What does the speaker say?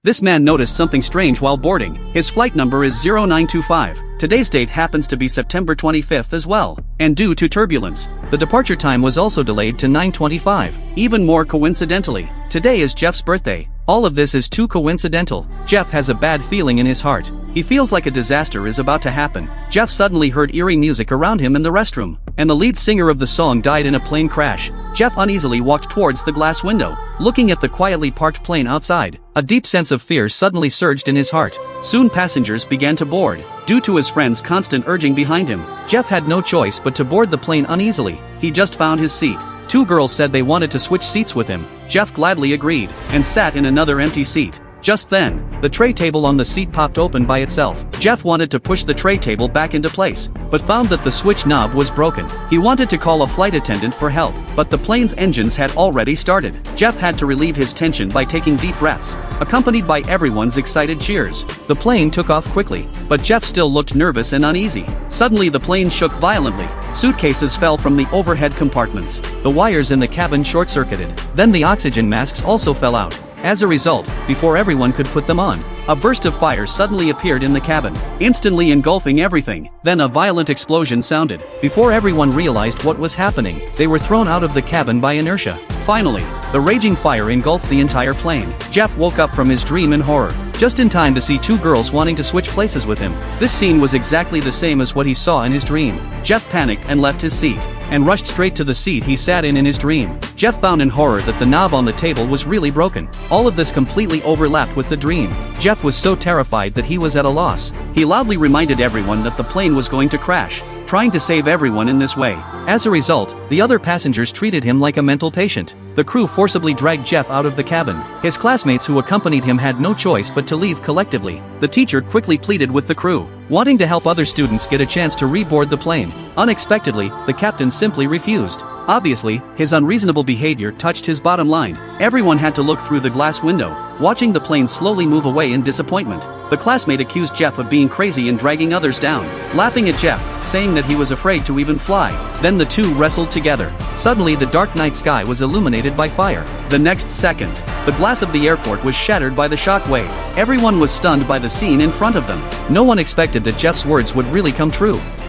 This man noticed something strange while boarding. His flight number is 0925. Today's date happens to be September 25th as well. And due to turbulence, the departure time was also delayed to 9:25. Even more coincidentally, today is Jeff's birthday. All of this is too coincidental. Jeff has a bad feeling in his heart. He feels like a disaster is about to happen. Jeff suddenly heard eerie music around him in the restroom, and the lead singer of the song died in a plane crash. Jeff uneasily walked towards the glass window, looking at the quietly parked plane outside. A deep sense of fear suddenly surged in his heart. Soon passengers began to board. Due to his friend's constant urging behind him, Jeff had no choice but to board the plane uneasily. He just found his seat. Two girls said they wanted to switch seats with him. Jeff gladly agreed, and sat in another empty seat. Just then, the tray table on the seat popped open by itself. Jeff wanted to push the tray table back into place, but found that the switch knob was broken. He wanted to call a flight attendant for help, but the plane's engines had already started. Jeff had to relieve his tension by taking deep breaths, accompanied by everyone's excited cheers. The plane took off quickly, but Jeff still looked nervous and uneasy. Suddenly the plane shook violently. Suitcases fell from the overhead compartments. The wires in the cabin short-circuited. Then the oxygen masks also fell out. As a result, before everyone could put them on, a burst of fire suddenly appeared in the cabin, instantly engulfing everything. Then a violent explosion sounded. Before everyone realized what was happening, they were thrown out of the cabin by inertia. Finally, the raging fire engulfed the entire plane. Jeff woke up from his dream in horror, just in time to see two girls wanting to switch places with him. This scene was exactly the same as what he saw in his dream. Jeff panicked and left his seat, and rushed straight to the seat he sat in his dream. Jeff found in horror that the knob on the table was really broken. All of this completely overlapped with the dream. Jeff was so terrified that he was at a loss. He loudly reminded everyone that the plane was going to crash, trying to save everyone in this way. As a result, the other passengers treated him like a mental patient. The crew forcibly dragged Jeff out of the cabin. His classmates who accompanied him had no choice but to leave collectively. The teacher quickly pleaded with the crew, wanting to help other students get a chance to reboard the plane. Unexpectedly, the captain simply refused. Obviously, his unreasonable behavior touched his bottom line. Everyone had to look through the glass window, watching the plane slowly move away in disappointment. The classmate accused Jeff of being crazy and dragging others down, laughing at Jeff, saying that he was afraid to even fly. Then the two wrestled together. Suddenly the dark night sky was illuminated by fire. The next second, the glass of the airport was shattered by the shock wave. Everyone was stunned by the scene in front of them. No one expected that Jeff's words would really come true.